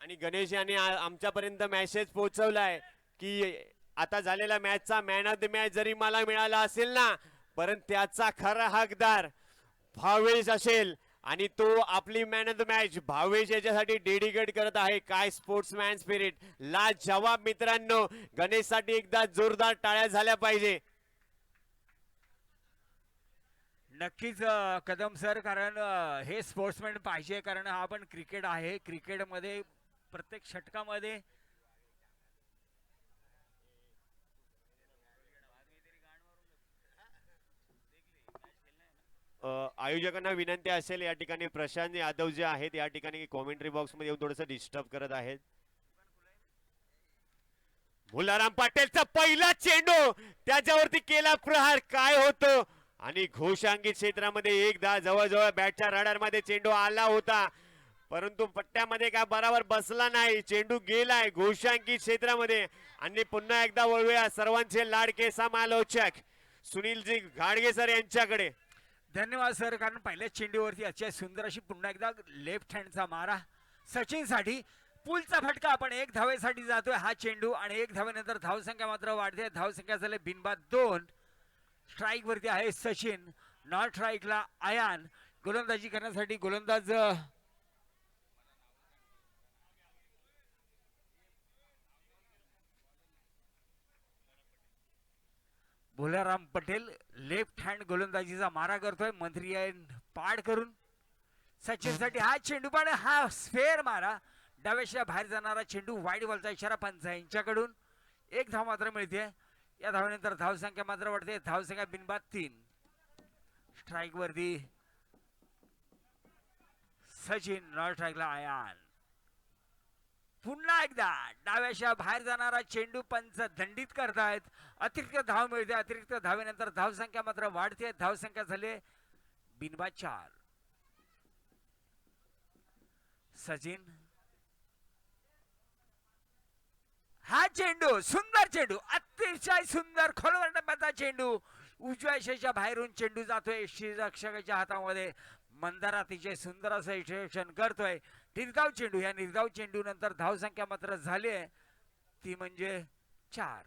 आणि गणेश यांनी आमच्यापर्यंत मेसेज पोहोचवलाय की आता झालेल्या मॅचचा मॅन ऑफ द मॅच जरी मला मिळाला असेल ना, परंतु त्याचा खरा हकदार भावेश असेल आणि तो आपली man of the match Bhavesh याच्यासाठी डेडिकेट करत आहे. काय स्पोर्ट्समॅन स्पिरिट, लाजवाब मित्रांनो. गणेशसाठी एकदा जोरदार टाळ्या झाल्या पाहिजे. नक्कीच कदम सर, कारण हे स्पोर्ट्समॅन पाहिजे, कारण हा पण क्रिकेट आहे. क्रिकेटमध्ये प्रत्येक षटकामध्ये आयोजकांना विनंती असेल, या ठिकाणी प्रशांत यादव जे आहेत या ठिकाणी कॉमेंट्री बॉक्स मध्ये येऊन थोडंसं डिस्टर्ब करत आहेत. मुलाराम पाटीलचा पहिला चेंडू, त्याच्यावरती केला प्रहार, काय होतो. आणि घोषांकित क्षेत्रामध्ये एकदा जवळजवळ बॅटच्या रडार मध्ये चेंडू आला होता, परंतु पट्ट्यामध्ये काय बरोबर बसला नाही. चेंडू गेलाय घोषांकित क्षेत्रामध्ये. आणि पुन्हा एकदा वळूया सर्वांचे लाडके समालोचक सुनीलजी घाडगे सर यांच्याकडे. धन्यवाद सर, कारण पहिल्याच चेंडूवरती अतिशय सुंदर अशी पुन्हा एकदा लेफ्ट हँडचा मारा सचिनसाठी. पुलचा फटका, आपण एक धावेसाठी जातोय हा चेंडू आणि एक धावेनंतर धावसंख्या मात्र वाढते. धावसंख्या झाले बिनबाद 2. स्ट्राईक वरती आहे सचिन, नॉट स्ट्राईकला आयान. गोलंदाजी करण्यासाठी गोलंदाज भोलाराम पटेल लेफ्ट हँड गोलंदाजीचा मारा करतोय. मंत्री पाड करून सचिनसाठी हा चेंडू, पण हा स्फेअर मारा, डाव्याच्या बाहेर जाणारा चेंडू. वाईड बॉलचा इशारा पंच यांच्याकडून. एक धाव मात्र मिळते. या धावेनंतर धावसंख्या मात्र वाढते. धावसंख्या बिनबाद 3. स्ट्राईक वरती सचिन, नॉट स्ट्राईकला आयान. पुन्हा एकदा डाव्याच्या बाहेर जाणारा चेंडू पंच दंडित करतायत. अतिरिक्त धाव मिळते. अतिरिक्त धावेनंतर धावसंख्या मात्र वाढते. धावसंख्या झाले बिनबाद 4. सचिन, हा चेंडू सुंदर चेंडू, अतिशय सुंदर खोलवर टप्प्याचा चेंडू. उजव्या शेच्या बाहेरून चेंडू जातोय रक्षकाच्या हातामध्ये. मंदार अतिशय सुंदर असं इशेक्शन करतोय. निर्धाव चेंडू, या निर्धाव चेंडू नंतर धावसंख्या मात्र झाली आहे ती म्हणजे 4.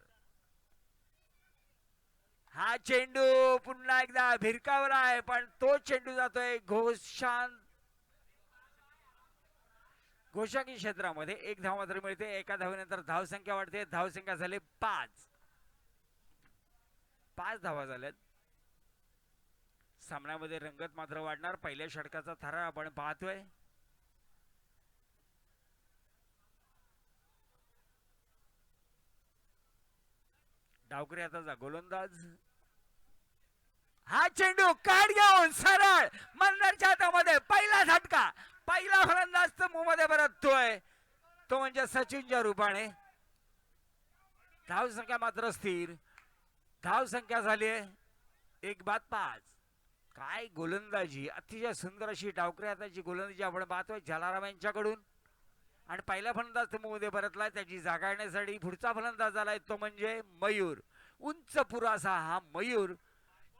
हा चेंडू पुन्हा एकदा भिरकावला आहे, पण तो चेंडू जातोय घोषांकी क्षेत्रामध्ये. एक धाव मात्र मिळते. एका धावेनंतर धावसंख्या वाढते. धावसंख्या झाले 5. 5 धावा झाल्यात. सामन्यामध्ये रंगत मात्र वाढणार. पहिल्या षटकाचा थरार आपण पाहतोय. डावकरी आता गोलंदाज. हा चेंडू काढ घेऊन सरळ मंदारच्या हातामध्ये. पहिला झटका, पहिला फलंदाज मध्ये परततोय तो म्हणजे सचिनच्या रूपाने. धावसंख्या मात्र स्थिर. धावसंख्या झाली 1-5. काय गोलंदाजी, अतिशय सुंदर अशी डावकरी हाताची गोलंदाजी आपण पाहतोय जलाराम यांच्याकडून. आणि पहिला फलंदाज मध्ये परतलाय. त्याची जागा येण्यासाठी पुढचा फलंदाज आलाय तो म्हणजे मयूर. उंच पुरासा हा मयूर,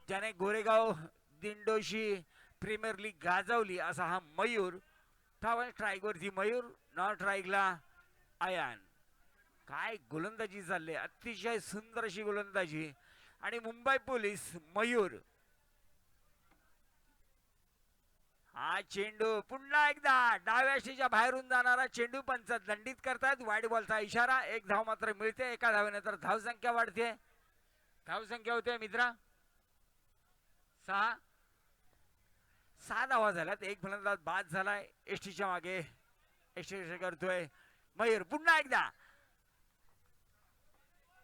ज्याने गोरेगाव दिंडोशी प्रीमियर लीग गाजवली असा हा मयूर. स्ट्राईक वरती मयूर, नॉट स्ट्राईकला आयान. काय गोलंदाजी चालले, अतिशय सुंदर अशी गोलंदाजी. आणि मुंबई पोलीस मयूर. हा चेंडू पुन्हा एकदा डाव्याशीच्या बाहेरून जाणारा चेंडू पंच दंडित करतात. वाईड बॉलचा इशारा. एक धाव मात्र मिळते. एका धावेनंतर धावसंख्या वाढते. धावसंख्या होते मित्रा 6. 6 धावा झाल्यात. एक फलंदाज बाद झालाय. एसटीच्या मागे एसटी करतोय मयूर. पुन्हा एकदा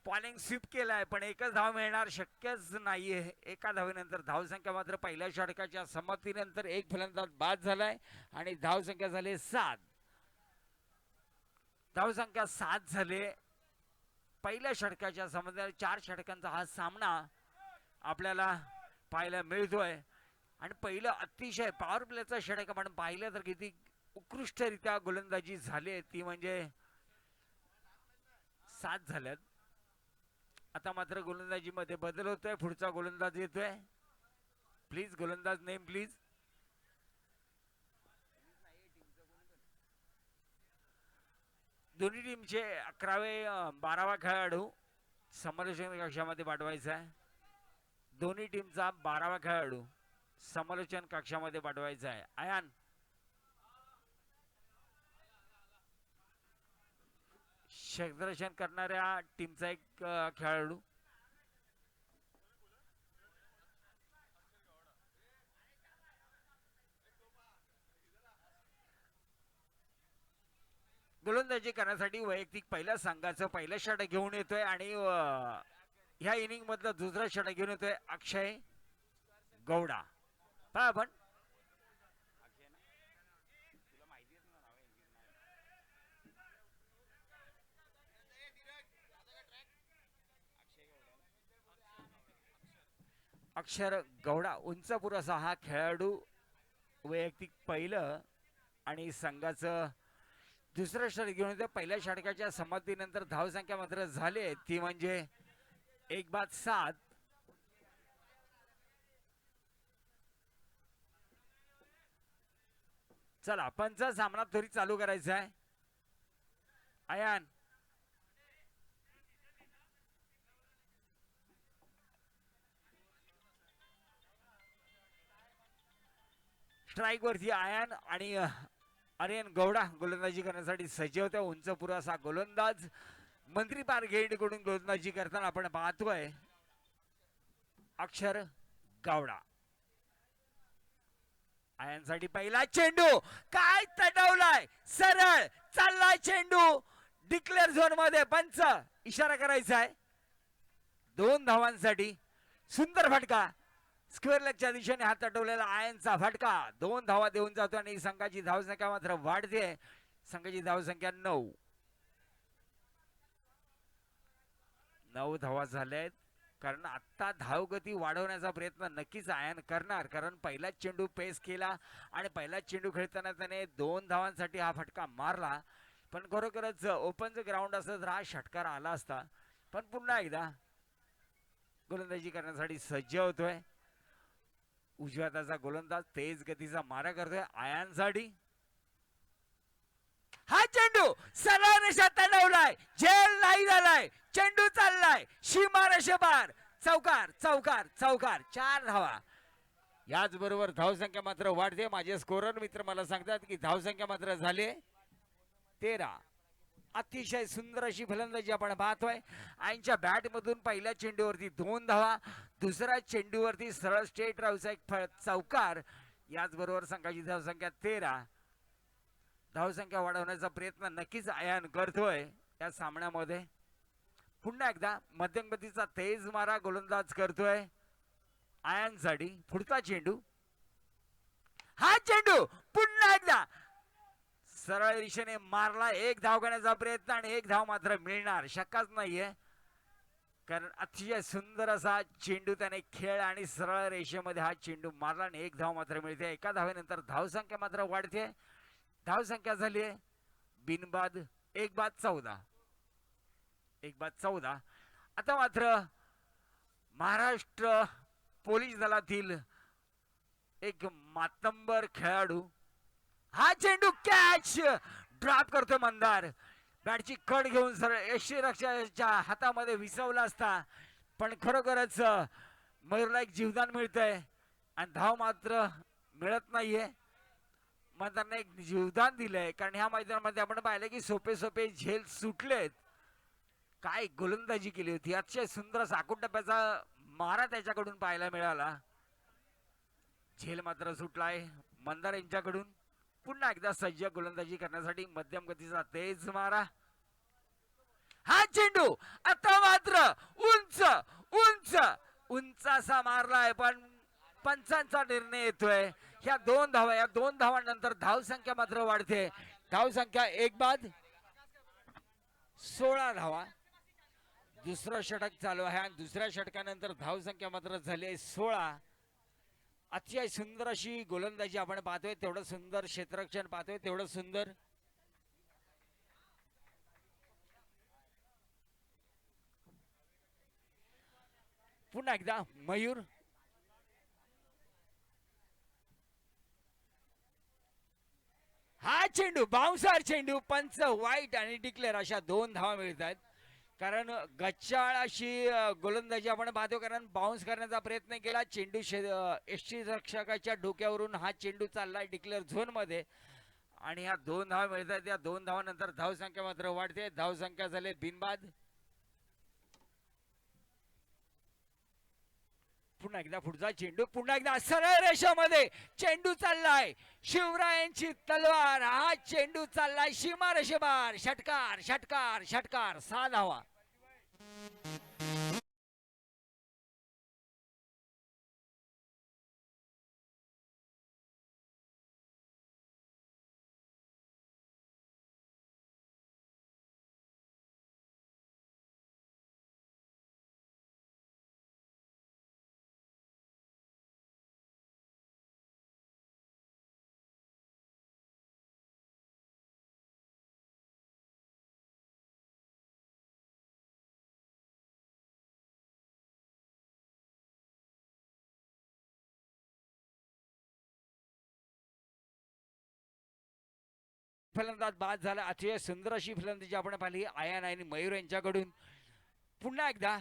बॉलिंग स्वीप केलाय, पण एकच धाव मिळणार शक्यच नाहीये. एका धावेनंतर धावसंख्या मात्र पहिल्या षटकाच्या समाप्तीनंतर एक फलंदाज बाद झालाय आणि धावसंख्या झाली 7. धावसंख्या 7 झाले. पहिल्या षटकाच्या समाप्तीनंतर 4 षटकांचा हा सामना आपल्याला पाहायला मिळतोय. आणि पहिलं अतिशय पॉवर प्लेचा षटक आपण पाहिलं तर किती उत्कृष्टरित्या गोलंदाजी झाली, ती म्हणजे 7 झाल्यात. आता मात्र गोलंदाजी मध्ये बदल होतोय. पुढचा गोलंदाज येतोय. प्लीज गोलंदाज नेम प्लीज. दोन्ही टीमचे 12वा खेळाडू समालोचन कक्षामध्ये पाठवायचा आहे. दोन्ही टीमचा 12वा खेळाडू समालोचन कक्षामध्ये पाठवायचा आहे. आयान क्षेत्ररक्षण करणाऱ्या टीमचा एक खेळाडू गोलंदाजी करण्यासाठी वैयक्तिक पहिल्या संघाचं पहिलं षटक घेऊन येतोय आणि ह्या इनिंग मधलं दुसरं षटक घेऊन येतोय अक्षय गौडा. पहा आपण अक्षर गौडा उंच पुरसा हा खेळाडू वैयक्तिक पहिलं आणि संघाचं दुसरं षटक घेऊन येतो. पहिल्या षटकाच्या समाप्तीनंतर धावसंख्या मात्र झाली ती म्हणजे 1-7. चला पंच सामना त्वरित चालू करायचा आहे. आयान स्ट्राईक वरती आयान आणि आर्यन गौडा गोलंदाजी करण्यासाठी सज्ज होत्या. उंच पुरासा गोलंदाज मंत्री पारगेड कडून गोलंदाजी करताना आपण पाहतोय अक्षर गौडा. आयांसाठी पहिला चेंडू काय तटवलाय, सरळ चाललाय चेंडू डिक्लेअर झोन मध्ये. पंच इशारा करायचा आहे 2 धावांसाठी. सुंदर फटका स्क्वेअर लेगच्या दिशेने हात तटवलेला आयनचा फटका 2 धावा देऊन जातो आणि संघाची धावसंख्या मात्र वाढते. संघाची धावसंख्या 9 धावा झाल्यात. कारण आता धावगती वाढवण्याचा प्रयत्न नक्कीच आयन करणार, कारण पहिलाच चेंडू पेस केला आणि पहिलाच चेंडू खेळताना त्याने 2 धावांसाठी हा फटका मारला. पण खरोखरच ओपनचं ग्राउंड असं तर हा षटकार आला असता. पण पुन्हा एकदा गोलंदाजी करण्यासाठी सज्ज होतोय उजव्या हाताचा गोलंदाज. तेज गतीचा मारा करतोय आयांसाठी. हा चेंडू सरळ रेषेत तडवलाय, झेल नाही झालाय, चेंडू चाललाय सीमा रेषेपार. चौकार चौकार चौकार 4 धावा. याचबरोबर धावसंख्या मात्र वाढते. माझे स्कोरर मित्र मला सांगतात की धावसंख्या मात्र झाली 13. अतिशय सुंदर अशी फलंदाजी आपण पाहतोय. आईंच्या बॅट मधून पहिल्या चेंडूवरती 2 धावा, दुसऱ्या चेंडूवरती सरळ स्ट्रेट राऊचा एक चौकार. याचबरोबर संघाची धावसंख्या 13. धावसंख्या वाढवण्याचा प्रयत्न नक्कीच आयान करतोय या सामन्यामध्ये. पुन्हा एकदा मध्यम गतीचा तेज मारा गोलंदाज करतोय आयांसाठी. पुढचा चेंडू, हा चेंडू पुन्हा एकदा सरळ दिशेने मारला. 1 धाव घेण्याचा प्रयत्न आणि 1 धाव मात्र मिळणार शक्यच नाहीये, कारण अतिशय सुंदर असा चेंडू त्याने खेळ आणि सरळ रेषेमध्ये हा चेंडू मारला आणि 1 धाव मात्र मिळते. एका धावेनंतर धावसंख्या मात्र वाढते. धावसंख्या झाली आहे बिनबाद 1-14. 1-14. आता मात्र महाराष्ट्र पोलीस दलातील एक मातंबर खेळाडू हा चेंडू कॅच ड्रॉप करतोय मंदार. बॅटची कड घेऊन सरळ यष्टीरक्षकाच्या हातामध्ये विसवला असता, पण खरोखरच मयूरला एक जीवदान मिळतंय आणि धाव मात्र मिळत नाहीये. मंदारने एक जीवदान दिलंय, कारण ह्या मैदानामध्ये आपण पाहिलं की सोपे सोपे झेल सुटलेत. काय गोलंदाजी केली होती, अतिशय सुंदर साकून टप्प्याचा मारा त्याच्याकडून पाहायला मिळाला. झेल मात्र सुटलाय मंदार यांच्याकडून. पुन्हा एकदा सज्ज गोलंदाजी करण्यासाठी मध्यम गतीचा तेज मारा. हा चेंडू आता मात्र उंच उंच उंच असा मारलाय, पण पंचांचा निर्णय येतोय. ह्या 2 धावा, या 2 धावांनंतर धावसंख्या मात्र वाढते. धावसंख्या 1-16 धावा. दुसरं षटक चालू आहे आणि दुसऱ्या षटकानंतर धावसंख्या मात्र झाली आहे 16. अतिशय सुंदर अशी गोलंदाजी आपण पाहतोय, तेवढं सुंदर क्षेत्ररक्षण पाहतोय, तेवढं सुंदर पुन्हा एकदा मयूर. हा चेंडू बाउन्सर चेंडू पंच वाईट आणि डिक्लेअर अशा 2 धावा मिळतात. कारण गच्चाळ अशी गोलंदाजी आपण पाहतो, कारण बाउन्स करण्याचा प्रयत्न केला चेंडू यष्टी रक्षकाच्या डोक्यावरून हा चेंडू चाललाय डिक्लेअर झोन मध्ये आणि ह्या 2 धावा मिळतात. या 2 धावानंतर धावसंख्या मात्र वाढते. धावसंख्या झाले बिनबाद. पुन्हा एकदा पुढचा चेंडू पुन्हा एकदा सरळ रेषेमध्ये चेंडू चाललाय. शिवरायांची तलवार हा चेंडू चाललाय सीमा रेषेबार. षटकार षटकार षटकार 6 धावा. फलंदाज बाद झाला. अतिशय सुंदर अशी फलंदाजी आपण पाहिली आयान आणि मयूर यांच्याकडून. पुन्हा एकदा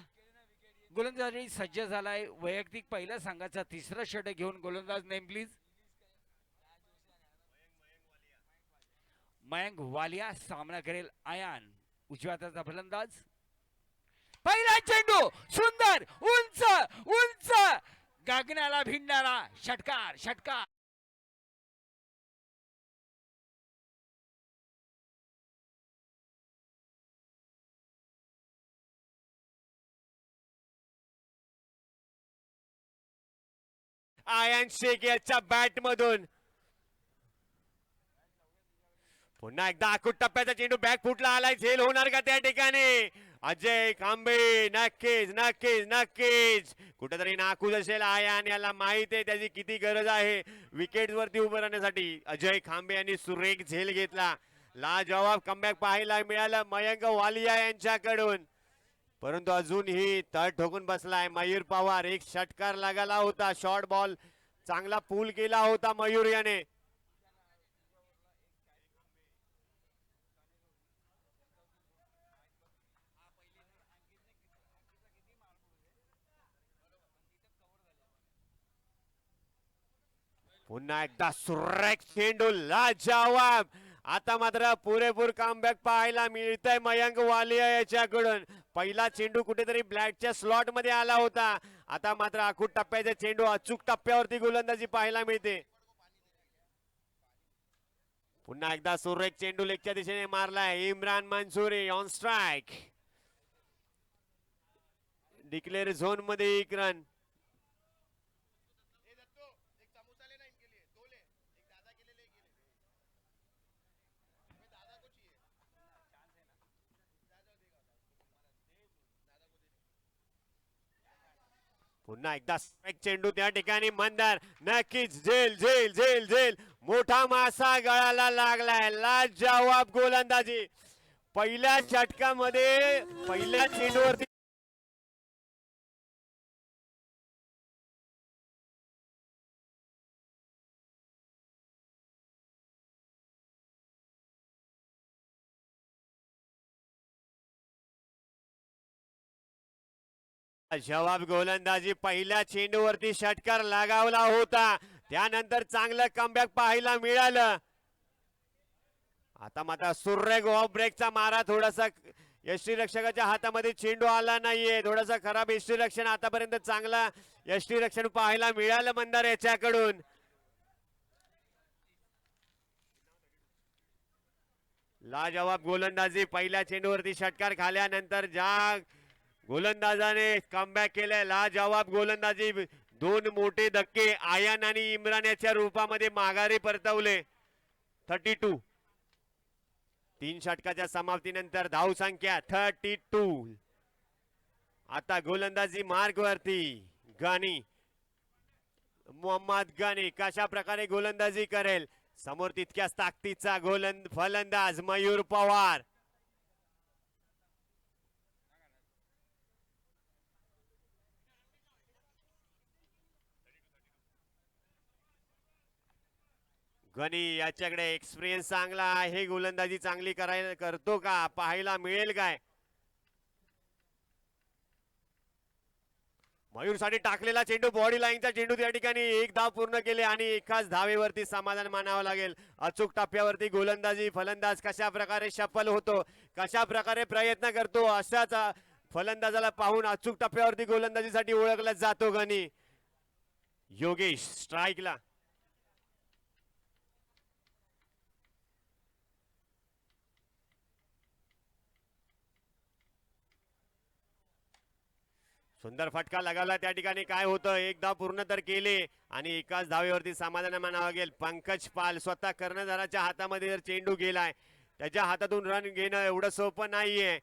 गोलंदाजी सज्ज झालाय. वैयक्तिक पहिल्या संघाचा तिसरा षटक घेऊन गोलंदाज नेम प्लीज. मयंक वालिया सामना करेल आयान. उजव्या हाताचा फलंदाज. पहिला चेंडू सुंदर उंच उंच गगनाला भिडणारा षटकार षटकार. आयन शेख याच्या बॅट मधून पुन्हा एकदा आखूट टप्प्याचा चेंडू बॅक फुटला आलाय. झेल होणार का त्या ठिकाणी? अजय खांबे नक्कीच नक्कीच नक्कीच कुठेतरी नाखूज असेल आयान. याला माहित आहे त्याची किती गरज आहे विकेट वरती उभं राहण्यासाठी. अजय खांबे यांनी सुरेख झेल घेतला. लाजवाब कमबॅक पाहायला मिळालं मयंक वालिया यांच्याकडून. परंतु अजूनही तळ ठोकून बसलाय मयूर पवार. एक षटकार लागाला होता. शॉर्ट बॉल चांगला पूल केला होता मयूर याने. पुन्हा एकदा सुरेख चेंडू लाजवाब. आता मात्र पुरेपूर कमबॅक पाहायला मिळतंय मयंक वालिया याच्याकडून. पहिला चेंडू कुठेतरी ब्लॅकच्या स्लॉट मध्ये आला होता. आता मात्र आखूट टप्प्याचे चेंडू अचूक टप्प्यावरती गोलंदाजी पाहायला मिळते. पुन्हा एकदा सुरेख चेंडू लेगच्या दिशेने मारलाय. Imran Mansuri on strike. डिक्लेअर झोन मध्ये एक रन. पुन्हा एकदा स्ट्राइक चेंडू त्या ठिकाणी मंदार. नक्कीच झेल झेल झेल झेल मोठा मासा गळाला लागलाय. लाजवाब गोलंदाजी. पहिल्या षटकामध्ये पहिल्या चेंडूवरती जवाब गोलंदाजी. पहिल्या चेंडूवरती षटकार लगावला होता. त्यानंतर चांगलं कमबॅक पाहायला मिळालं. आता मात्र सुरेख ऑफ ब्रेकचा मारा. थोडासा यष्टीरक्षकाच्या हातामध्ये चेंडू आला नाहीये. थोडासा खराब यष्टीरक्षण. आतापर्यंत चांगला यष्टीरक्षण पाहायला मिळालं मंदार याच्याकडून. लाजवाब गोलंदाजी. पहिल्या चेंडूवरती षटकार खाल्यानंतर ज्या गोलंदाजाने कमबॅक केलाय लाजवाब गोलंदाजी. 2 मोठे धक्के आयन आणि इम्रान याच्या रूपामध्ये माघारी परतवले. 32. 3 षटकाच्या समाप्तीनंतर धाव संख्या 32. आता गोलंदाजी मार्ग वरती गाणी. मोहम्मद गाणी कशा प्रकारे गोलंदाजी करेल? समोर तितक्याच ताकदीचा फलंदाज मयूर पवार. गणी याच्याकडे एक्सपिरियन्स चांगला आहे, गोलंदाजी चांगली करायला करतो का पाहायला मिळेल काय. मयूर साठी टाकलेला चेंडू, बॉडी लाईनचा चेंडू त्या ठिकाणी एक धाव पूर्ण केले आणि एकाच धावेवरती समाधान मानावं लागेल. अचूक टप्प्यावरती गोलंदाजी, फलंदाज कशा प्रकारे सफल होतो, कशा प्रकारे प्रयत्न करतो, अशाच फलंदाजाला पाहून अचूक टप्प्यावरती गोलंदाजीसाठी ओळखला जातो. गणी योगेश स्ट्राईकला. सुंदर फटका लगावला त्या ठिकाणी. काय होतं, एक धाव पूर्ण तर केले आणि एकाच धावेवरती समाधान मानावं लागेल. पंकज पाल स्वतः कर्णधाराच्या हातामध्ये जर चेंडू गेलाय, त्याच्या हातातून रन घेणं एवढं सोपं नाहीये.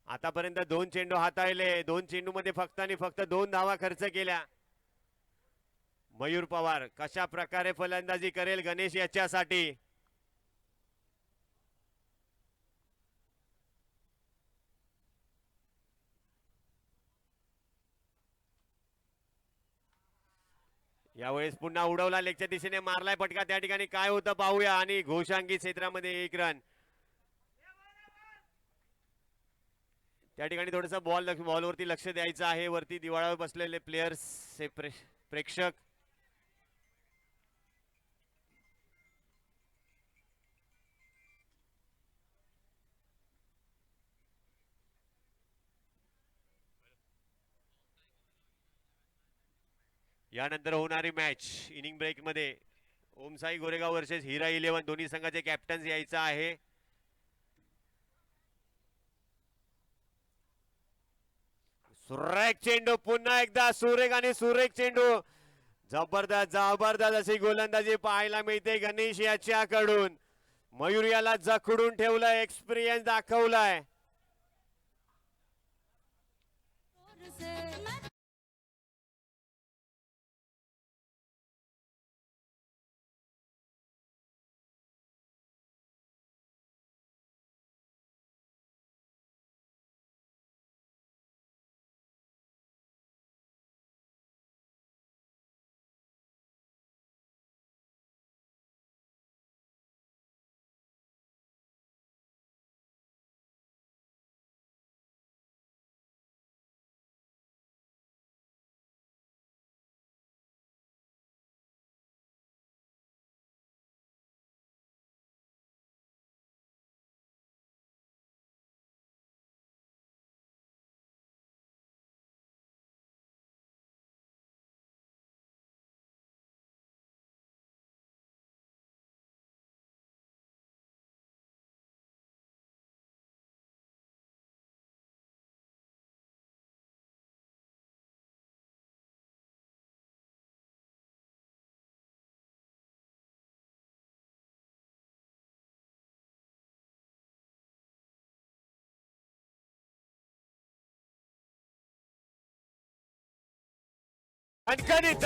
आतापर्यंत 2 चेंडू हाताळले, 2 चेंडू मध्ये फक्त आणि फक्त 2 धावा खर्च केल्या. मयूर पवार कशा प्रकारे फलंदाजी करेल गणेश याच्यासाठी. यावेळेस पुन्हा उडवला, लेगच्या दिशेने मारलाय फटका. त्या ठिकाणी काय होतं पाहूया. आणि घोषांगी क्षेत्रामध्ये 1 रन. त्या ठिकाणी थोडस बॉलवरती लक्ष द्यायचं आहे. वरती दिवाळावर बसलेले प्लेयर्स, प्रेक्षक. यानंतर होणारी मॅच इनिंग ब्रेक मध्ये ओमसाई गोरेगाव वर्सेस हिरा 11, दोन्ही संघाचे कॅप्टन्स यायचा आहे. सुरेख चेंडू, पुन्हा एकदा सुरेख आणि सुरेख चेंडू. जबरदस्त जबरदस्त अशी गोलंदाजी पाहायला मिळते गणेश याच्याकडून. मयूर याला जखडून ठेवलंय, एक्सपिरियन्स दाखवलाय. खणखणीत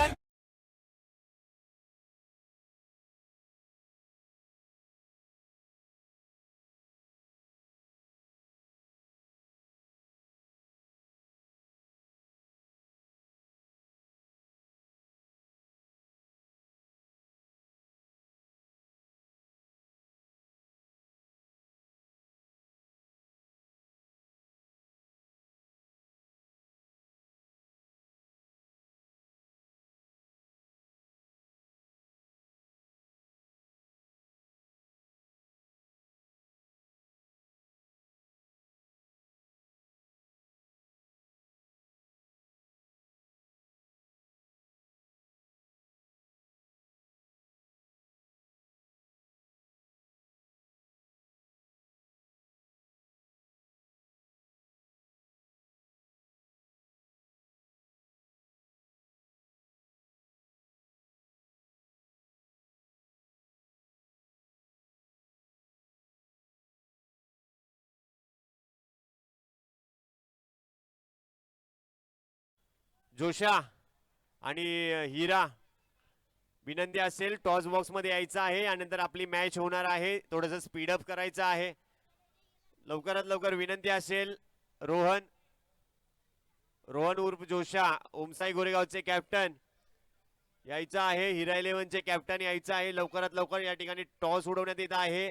जोशा आणि हिरा, विनंती असेल टॉस बॉक्स मध्ये यायचं आहे. यानंतर आपली मॅच होणार आहे. थोडंसं स्पीडअप करायचं आहे. लवकरात लवकर विनंती असेल. रोहन उर्फ जोशा, ओमसाई गोरेगावचे कॅप्टन, यायचं आहे, हिरा 11चे कॅप्टन यायचं आहे लवकरात लवकर. या ठिकाणी टॉस उडवण्यात येत आहे.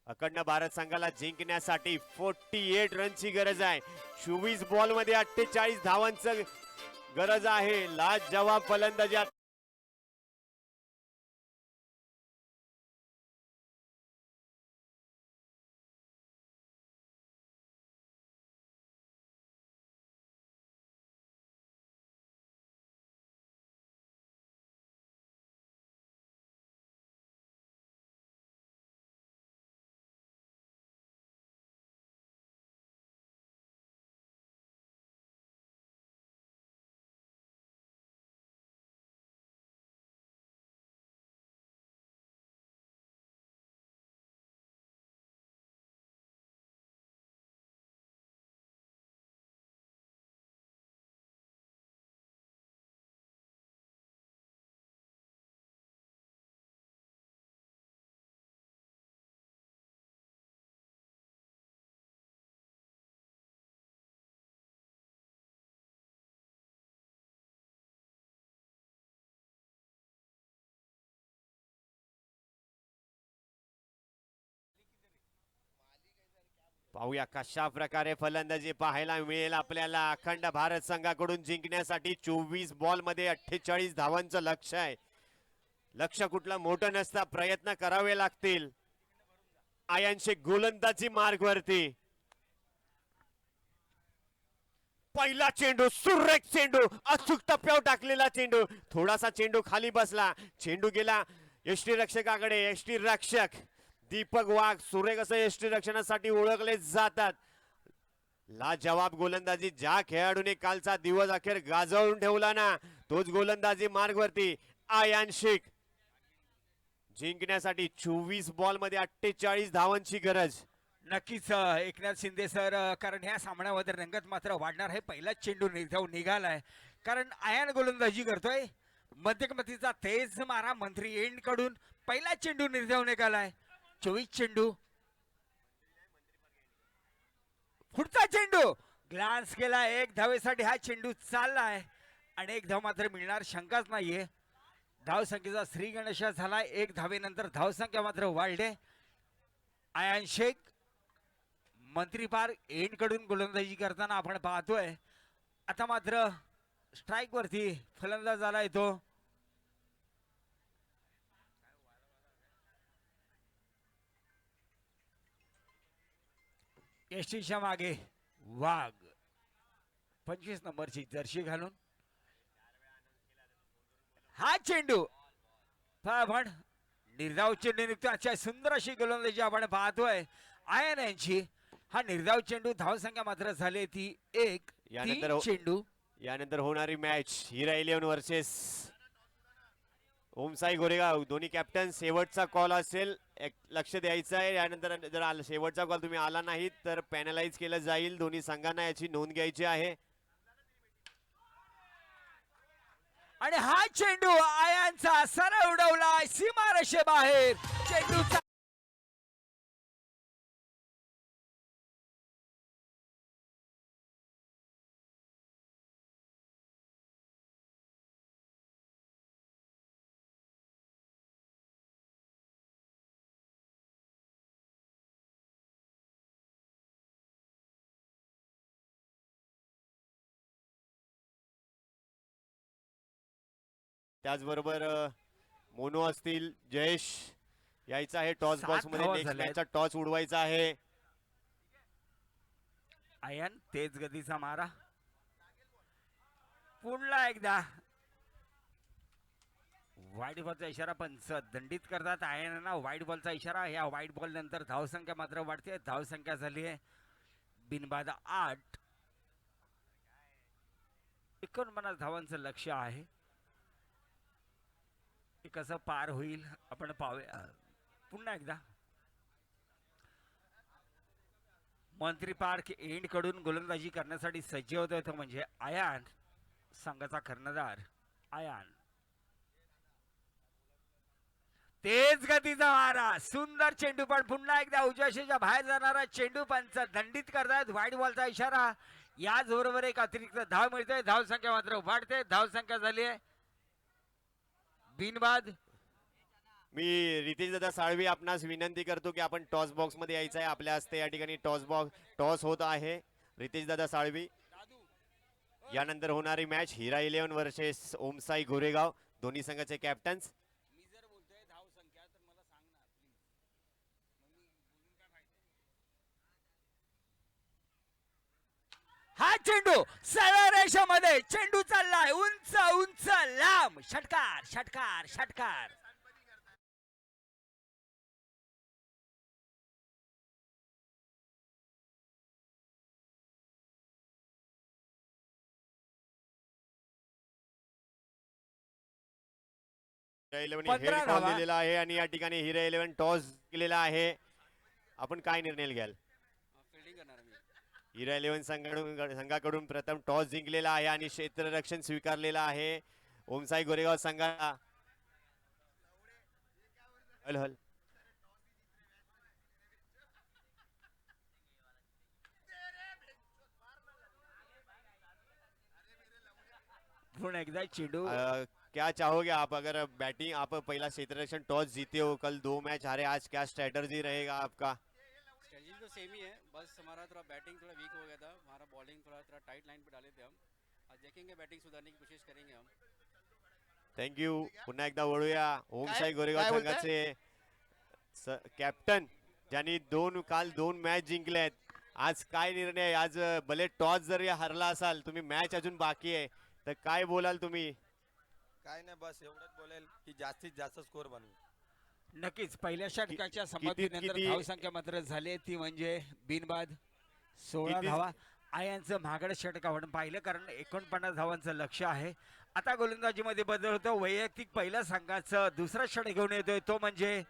अखंड भारत संघाला जिंकण्यासाठी 48 रनची गरज आहे. 24 बॉल मध्ये 48 धावांचं गरज आहे. लाजवाब फलंदाजी पाहूया कशा प्रकारे फलंदाजी पाहायला मिळेल आपल्याला. अखंड भारत संघाकडून जिंकण्यासाठी 24 बॉल मध्ये 48 धावांचं लक्ष्य आहे. लक्ष्य कुठलं मोठं नसता, प्रयत्न करावे लागतील. आयांशे गोलंदाजी मार्गवरती. पहिला चेंडू, सुरेख चेंडू, अचूक टप्प्यावर टाकलेला चेंडू. थोडासा चेंडू खाली बसला, चेंडू गेला यष्टी रक्षकाकडे. यष्टी रक्षक दीपक वाघ सुरेख असं यष्टी रक्षणासाठी ओळखले जातात. लाजवाब गोलंदाजी ज्या खेळाडूने कालचा दिवस अखेर गाजवून ठेवला ना, तोच गोलंदाजी मार्गवरती आयान शेख. जिंकण्यासाठी 24 बॉल मध्ये 48 धावांची गरज. नक्कीच एकनाथ शिंदे सर, कारण ह्या सामन्यामध्ये रंगत मात्र वाढणार आहे. पहिलाच चेंडू निर्धाव निघालाय, कारण आयान गोलंदाजी करतोय. मध्यकमतीचा तेज मारा मंत्री एंड कडून पहिला चेंडू निर्धाव निघालाय. 24 चेंडू, पुढचा चेंडू ग्लान्स केला. एक धावेसाठी हा चेंडू चाललाय आणि एक धाव मात्र मिळणार शंकाच नाहीये. धाव संख्येचा श्री गणेश झाला. एक धावेनंतर धाव संख्या मात्र वाढले. आयान शेख मंत्री पार्क एंड कडून गोलंदाजी करताना आपण पाहतोय. आता मात्र स्ट्राइक वरती फलंदाज झालाय तो. एसटीच्या मागे वाघ 25 नंबरची जर्सी घालून हा चेंडू पण निर्धाव चेंडू निघतो. अच्छा सुंदर अशी गोलंदाजी आपण पाहतोय आयन यांची. हा निर्धाव चेंडू, धाव संख्या मात्र झाली ती एक. यानंतर चेंडू यानंतर होणारी मॅच हिरा 11 वर्सेस ओमसाई गोरेगाव. दोन्ही कॅप्टन शेवटचा कॉल असेल, लक्ष द्यायचं आहे. यानंतर जर शेवटचा कॉल तुम्ही आला नाही तर पॅनलाइज केलं जाईल. दोन्ही संघांना याची नोंद घ्यायची आहे. आणि हा चेंडू आयांचा सरळ उडवला सीमारेषेबाहेर. चेंडूचा त्याचबरोबर मोनू असतील, जयेश यायचा आहे टॉस 7 बॉक्स मध्ये. धावा नेक्स्ट झाल्यात. मॅचचा टॉस उडवायचा आहे. आयन तेज गतीचा मारा पुन्हा एकदा. वाईट बॉलचा इशारा पंच दंडित करतात आयनना. वाईट बॉलचा इशारा. या वाईट बॉल नंतर धावसंख्या मात्र वाढते. धावसंख्या झाली आहे बिनबाद 8. 49 धावांचं लक्ष आहे. हे कसं पार होईल आपण पाहूया. पुन्हा एकदा मंत्री पार्क एंड कडून गोलंदाजी करण्यासाठी सज्ज होतोय तो म्हणजे आयान, संघाचा कर्णधार आयान. तेज गतीचा मारा, सुंदर चेंडू, पण पुन्हा एकदा उजव्याच्या बाहेर जाणारा चेंडू पंच दंडित करतायत. वाईट बॉलचा इशारा. याच बरोबर एक अतिरिक्त धाव मिळते. धाव संख्या मात्र वाढते. धाव संख्या झाली आहे बिनबाद. मी रितेश दादा साळवी आपणास विनंती करतो की आपण टॉस बॉक्स मध्ये यायचं आहे. आपल्या हस्ते या ठिकाणी टॉस होत आहे. रितेश दादा साळवी. यानंतर होणारी मॅच हिरा 11 वर्सेस ओमसाई गोरेगाव, दोन्ही संघाचे कॅप्टन्स. मी जर बोलतोय धाव संख्या तर मला सांग ना प्लीज. हा चेंडू सरळ रेषेमध्ये चेंडू चाललाय उंच उंच लांब. षटकार षटकार षटकार. हिरा 11 हेड 15 कॉल धावा. दिलेला आहे आणि या ठिकाणी हिरा 11 टॉस केलेला आहे. आपण काय निर्णय घ्याल? फिल्डिंग करणार मी. हिरा 11 संघाकडून प्रथम टॉस जिंकलेला आहे आणि क्षेत्ररक्षण स्वीकारलेला आहे ओमसाई गोरेगाव संघाला. हल हल. पुन्हा एकदा चेंडू क्या चाहोगे आप? अगर बैटिंग आप पहला क्षेत्ररक्षण टॉस जीते हो, कल 2 मैच हारे, आज क्या स्ट्रेटजी रहेगा आपका? स्ट्रेटजी तो सेम ही है, बस हमारा थोड़ा बैटिंग थोड़ा वीक हो गया था, हमारा बॉलिंग थोड़ा थोड़ा टाइट लाइन पे डाले थे हम. आज देखेंगे बैटिंग सुधारने की कोशिश करेंगे हम. थँक्यू. पुन्हा एकदा वळूया ओमसाई काय गोरेगाव बोलताय? संघाचे कॅप्टन ज्यांनी काल दोन मॅच जिंकल्यात. आज काय निर्णय आहे? आज भले टॉस जरी हरला असाल, तुम्ही मॅच अजून बाकी आहे, तर काय बोलाल तुम्ही? काय नाही, बस एवढंच बोलेल की जास्तीत जास्त स्कोर बनवू. नक्कीच पहिल्या षटकाच्या समाप्तीनंतर किती- धाव संख्या मात्र झाली ती म्हणजे बिनबाद 16 किती- धावा. आयांचं महागड षटक आपण पाहिलं कारण 49 धावांचं लक्ष आहे. आता गोलंदाजीमध्ये बदल होतो. वैयक्तिक पहिल्या संघाचं दुसरा षटक घेऊन येतोय तो म्हणजे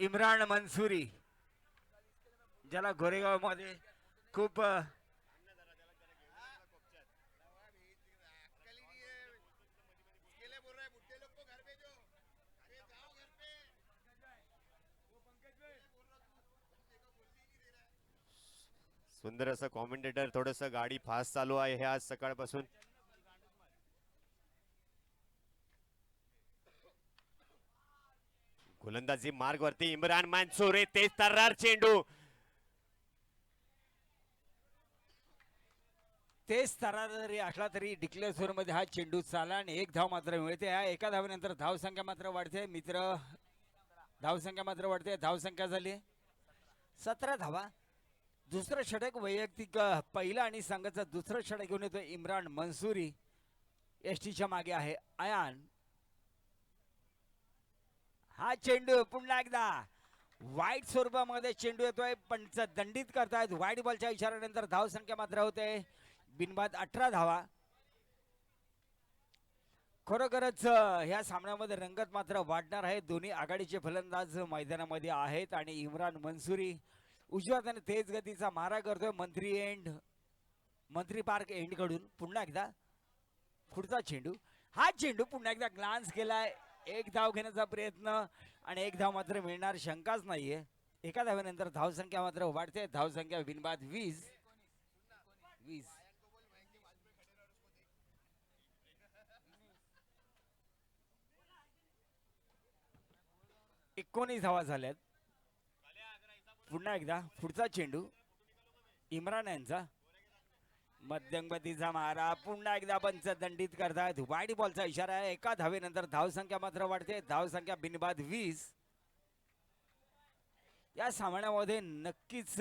इम्रान मंसूरी, ज्याला गोरेगाव मध्ये खूप सुंदर असं कॉमेंटेटर. थोडस गाडी फास्ट चालू आहे हे आज सकाळपासून. गोलंदाजी मार्ग वरती इम्रान मंसूर, तेज तर्रार चेंडू. तेच तरा जरी असला तरी डिक्लेअर झोन मध्ये हा चेंडू चाला आणि एक धाव मात्र मिळते. या एका धावेनंतर धाव संख्या मात्र वाढते मित्र. धाव संख्या मात्र वाढते. धाव संख्या झाली 17 धावा. दुसरं षटक वैयक्तिक पहिला आणि संघाचं दुसरं षटक घेऊन येतो इम्रान मंसूरी. एसटीच्या मागे आहे अयान. हा चेंडू पुन्हा एकदा वाईट स्वरूपामध्ये चेंडू येतोय. पंच दंडित करतायत. वाईट बॉलच्या इशाऱ्यानंतर धाव संख्या मात्र होते बिनबाद 18 धावा. खरोखरच ह्या सामन्यामध्ये रंगत मात्र वाढणार आहे. दोन्ही आघाडीचे फलंदाज मैदानामध्ये आहेत आणि इम्रान मंसूरी उजव्या हाताने तेज गतीचा मारा करतोय मंत्री पार्क एंड कडून. पुन्हा एकदा पुढचा चेंडू. हा चेंडू पुन्हा एकदा ग्लान्स केलाय. एक धाव घेण्याचा प्रयत्न आणि एक धाव मात्र मिळणार शंकाच नाहीये. एका धावेनंतर धाव संख्या मात्र वाढते. धाव संख्या बिनबाद 20. 19 धावा झाल्यात. पुन्हा एकदा पुढचा चेंडू इम्रान यांचा. मध्यमगतीचा मारा पुन्हा एकदा पंच दंडित करतायत. वाईट बॉलचा इशारा आहे. एका धावेनंतर धाव संख्या मात्र वाढते. धाव संख्या बिनबाद 20. या सामन्यामध्ये नक्कीच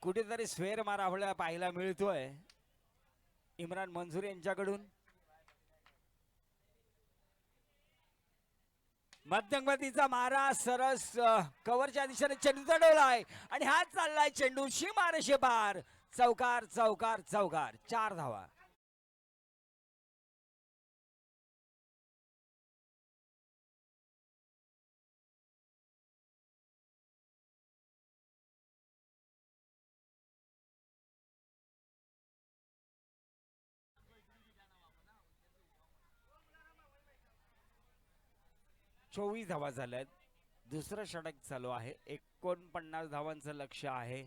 कुठेतरी स्वेर मारा आपल्याला पाहायला मिळतोय इम्रान मंसूर यांच्याकडून. मध्यमगतीचा मारा सरस कव्हरच्या दिशेने चेंडू चढवलाय आणि हा चाललाय चेंडू सीमारेषे पार. चौकार चौकार चौकार. 4 धावा. चोवीस धावा झाल्यात. दुसरं षटक चालू आहे. 49 धावांचं लक्ष आहे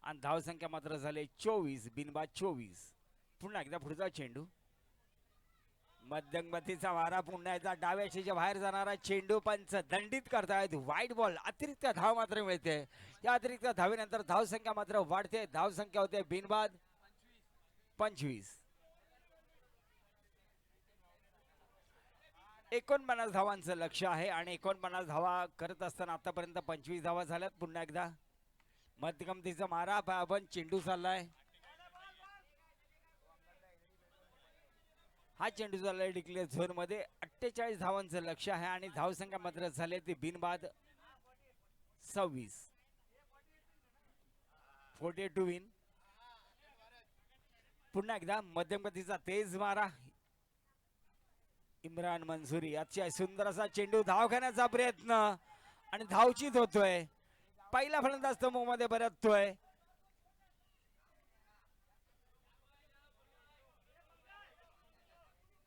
आणि धावसंख्या मात्र झाले 24, बिनबाद 24. पुन्हा एकदा पुढचा चेंडू, मध्यमगतीचा वारा, पुन्हा एकदा डाव्याच्या बाहेर जाणारा चेंडू, पंच दंडित करतायत. वाईट बॉल, अतिरिक्त धाव मात्र मिळते. या अतिरिक्त धावेनंतर धावसंख्या मात्र वाढते. धावसंख्या होते बिनबाद 25. 49 धावांचं लक्ष आहे आणि 49 धावा करत असताना आतापर्यंत 25 धावा झाल्यात. पुन्हा एकदा मध्यगमतीचा मारा, पण चेंडू चाललाय. हा चेंडू चाललाय डिक्लेअर झोन मध्ये. 48 धावांचं लक्ष आहे आणि धावसंख्या मात्र झाले ते बिनबाद 26. 42 विन. पुन्हा एकदा मध्यम गतीचा तेज मारा, इम्रान मंजुरी. अतिशय सुंदर असा चेंडू, धाव घेण्याचा प्रयत्न आणि धावचीत होतोय. पहिला फलंदाज मध्ये परततोय.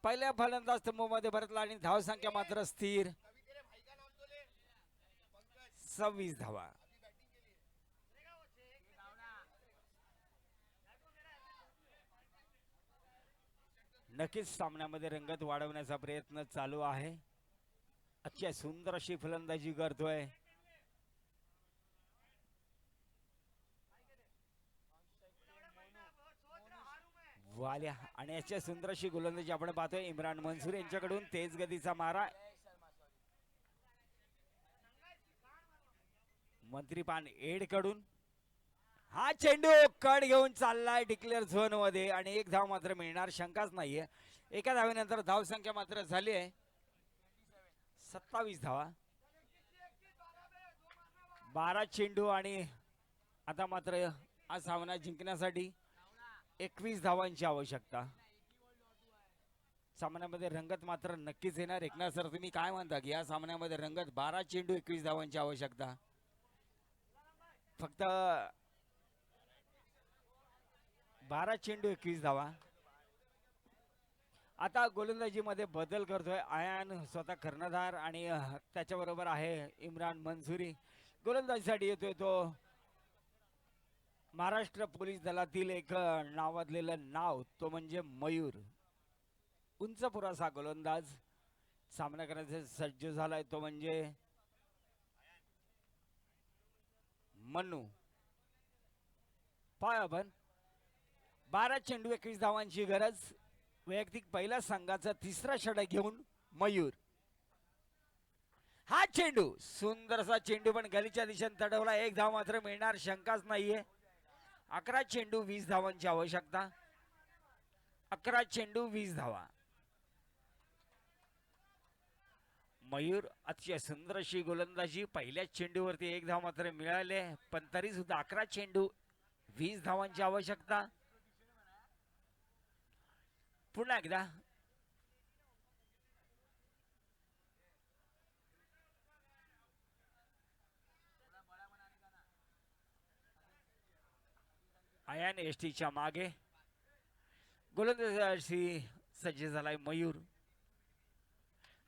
पहिल्या फलंदाज मध्ये परतला आणि धावसंख्या मात्र स्थिर 26 धावा. नक्कीच सामन्यामध्ये रंगत वाढवण्याचा प्रयत्न चालू आहे. अतिशय सुंदर अशी फलंदाजी करतोय. वाल्या आणि याच्या सुंदर अशी गोलंदाजी आपण पाहतोय इम्रान मंसूर यांच्याकडून. तेज गतीचा मारा, मंत्रीपान एड कडून. हा चेंडू कड घेऊन चाललाय डिक्लेअर झोन मध्ये आणि एक धाव मात्र मिळणार, शंकाच नाहीये. एका धावेनंतर धाव संख्या मात्र झाली आहे 27 धावा. 12 चेंडू आणि आता मात्र हा सामना जिंकण्यासाठी 21 धावांची आवश्यकता. सामन्यामध्ये रंगत मात्र नक्कीच येणार. एकनाथ सर, तुम्ही काय म्हणता की या सामन्यामध्ये रंगत? 12 चेंडू 21 धावांची आवश्यकता. फक्त 12 चेंडू 21 धावा. आता गोलंदाजीमध्ये बदल करतोय आयान, स्वतः कर्णधार, आणि त्याच्याबरोबर आहे इम्रान मंजुरी. गोलंदाजीसाठी येतोय तो महाराष्ट्र पोलीस दलातील एक नावाजलेलं नाव, तो म्हणजे मयूर. उंच पुरासा गोलंदाज सामना करण्याचे सज्ज झालाय, तो म्हणजे मन्नू. पाय आपण 12 चेंडू 21 धावांची गरज. वैयक्तिक पहिल्या संघाचा तिसरा षटक घेऊन मयूर. हा चेंडू, सुंदरसा चेंडू, पण गलीच्या दिशेने तडवला. एक धाव मात्र मिळणार, शंकाच नाहीये. 11 चेंडू 20 धावांची आवश्यकता. 11 चेंडू 20 धावा. मयूर अतिशय सुंदर अशी गोलंदाजी. पहिल्या चेंडूवरती एक धाव मात्र मिळाले, पण तरी सुद्धा 11 चेंडू 20 धावांची आवश्यकता. पुन्हा एकदा आयान एसटीच्या मागे गोलंदाजी सज्ज झालाय मयूर.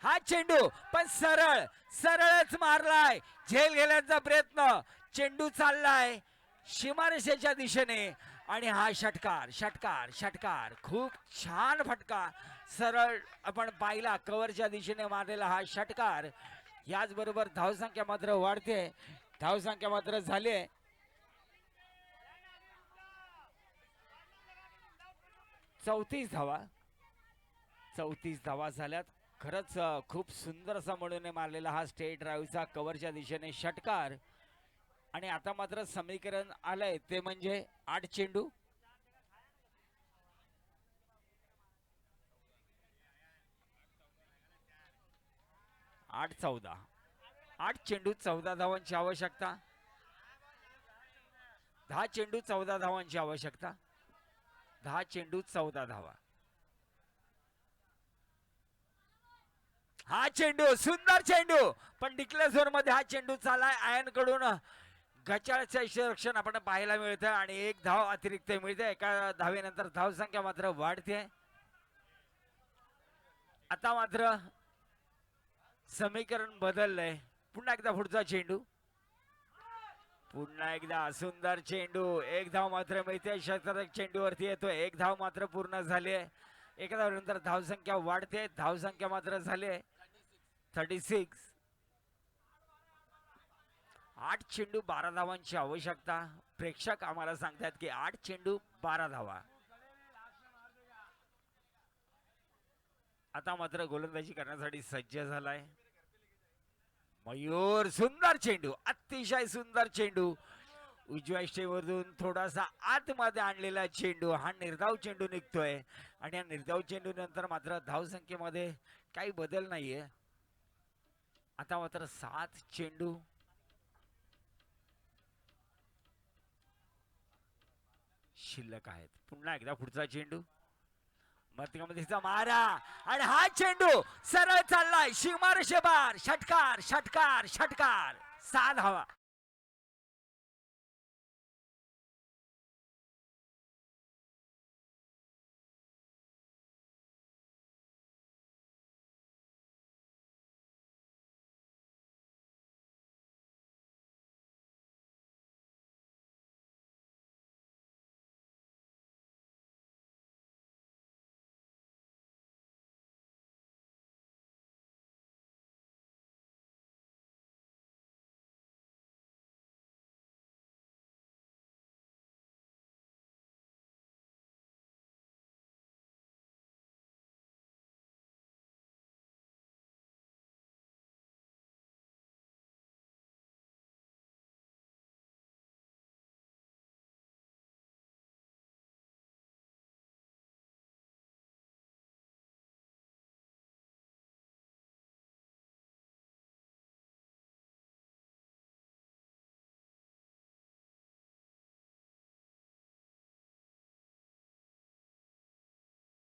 हा चेंडू पण सरळच मारलाय. झेल घेण्याचा प्रयत्न, चेंडू चाललाय सीमारेषेच्या दिशेने आणि हा षटकार खूप छान फटका. सरळ आपण पाहिला, कव्हरच्या दिशेने मारलेला हा षटकार. याचबरोबर धावसंख्या मात्र वाढते. धावसंख्या मात्र झाली 34 धावा. 34 धावा झाल्यात. खरंच खूप सुंदर असा म्हणून मारलेला हा स्टेट ड्राईव्हचा कव्हरच्या दिशेने षटकार. आणि आता मात्र समीकरण आलंय, ते म्हणजे 8 चेंडू 8-14. 8 चेंडू 14 धावांची आवश्यकता. 10 चेंडू 14 धावांची आवश्यकता. 10 चेंडू 14 धावा. हा चेंडू, सुंदर चेंडू, पण डिक्लेअर झोन मध्ये हा चेंडू चालाय. आयन कडून गचाळचं रक्षण आपण पाहायला मिळतं आणि एक धाव अतिरिक्त मिळते. एका धावेनंतर धावसंख्या मात्र वाढते. आता मात्र समीकरण बदललंय. पुन्हा एकदा पुढचा चेंडू, पुन्हा एकदा सुंदर चेंडू, एक धाव मात्र मिळते. षटक चेंडूवरती येतो, एक धाव मात्र पूर्ण झाली. एका धावनंतर धावसंख्या वाढते, धावसंख्या मात्र झाली 36. 8 चेंडू 12 धावांची आवश्यकता. प्रेक्षक आम्हाला सांगतात की 8 चेंडू 12 धावा. आता मात्र गोलंदाजी करण्यासाठी सज्ज झालाय मयूर. सुंदर चेंडू, अतिशय सुंदर चेंडू. उजव्या स्टेवरून थोडासा आतमध्ये आणलेला चेंडू. हा निर्धाव चेंडू निघतोय आणि या निर्धाव चेंडू नंतर मात्र धावसंख्येमध्ये काही बदल नाहीये. आता मात्र 7 चेंडू शिल्लक आहेत. पुन्हा एकदा पुढचा चेंडू, मध्यमधीचा मारा आणि हा चेंडू सरळ चाललाय सीमारेषेपार. षटकार षटकार षटकार. 6 धावा.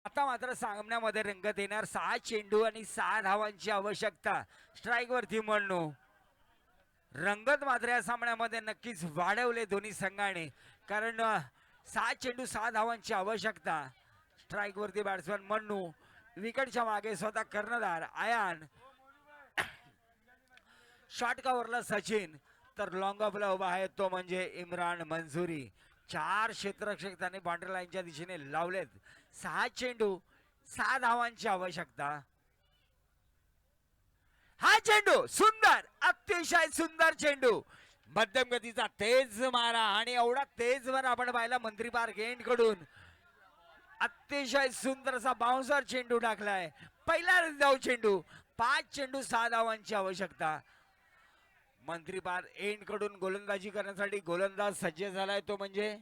आता मात्र सामन्यामध्ये रंगत येणार. 6 चेंडू आणि 6 धावांची आवश्यकता. स्ट्राईक वरती म्हणू रंगत मात्र या सामन्यामध्ये नक्कीच वाढवले दोन्ही संघाने, कारण 6 चेंडू 6 धावांची आवश्यकता. स्ट्राईक वरती बॅट्समॅन म्हणू, विकेटच्या मागे स्वतः कर्णधार आयान, शॉर्ट कव्हरला सचिन, तर लॉंग ऑफला उभा आहे तो म्हणजे इम्रान मंजुरी. 4 क्षेत्ररक्षक त्यांनी बाउंड्री लाईनच्या दिशेने लावलेत. 6 चेंडू 6 धावांची आवश्यकता. हा चेंडू सुंदर, अतिशय सुंदर चेंडू, मध्यम गतीचा तेज मारा आणि एवढा तेज मारा आपण पाहिला मंत्री पार्क एंड कडून. अतिशय सुंदर असा बाउन्सर चेंडू टाकलाय. पहिला धाव चेंडू. 5 चेंडू 6 धावांची आवश्यकता. मंत्री पार्क एंड कडून गोलंदाजी करण्यासाठी गोलंदाज सज्ज झालाय तो म्हणजे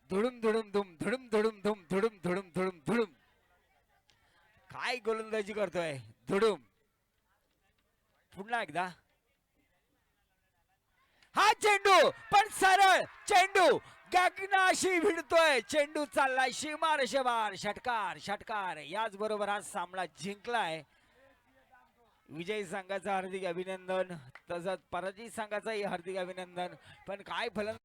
धुडुम धुडुम धुम धुडुम धुडुम धुम धुडुम धुडुम धुडुम धुडुम. काय गोलंदाजी करतोय धुडुम. पुन्हा एकदा हा चेंडू, पण सरळ चेंडू गगनाशी भिडतोय. चेंडू चाललाय सीमारेषेबार. षटकार षटकार. याच बरोबर हा सामना जिंकलाय. विजयी संघाचं हार्दिक अभिनंदन, तसंच पराजित संघाचंही हार्दिक अभिनंदन. पण काय फलन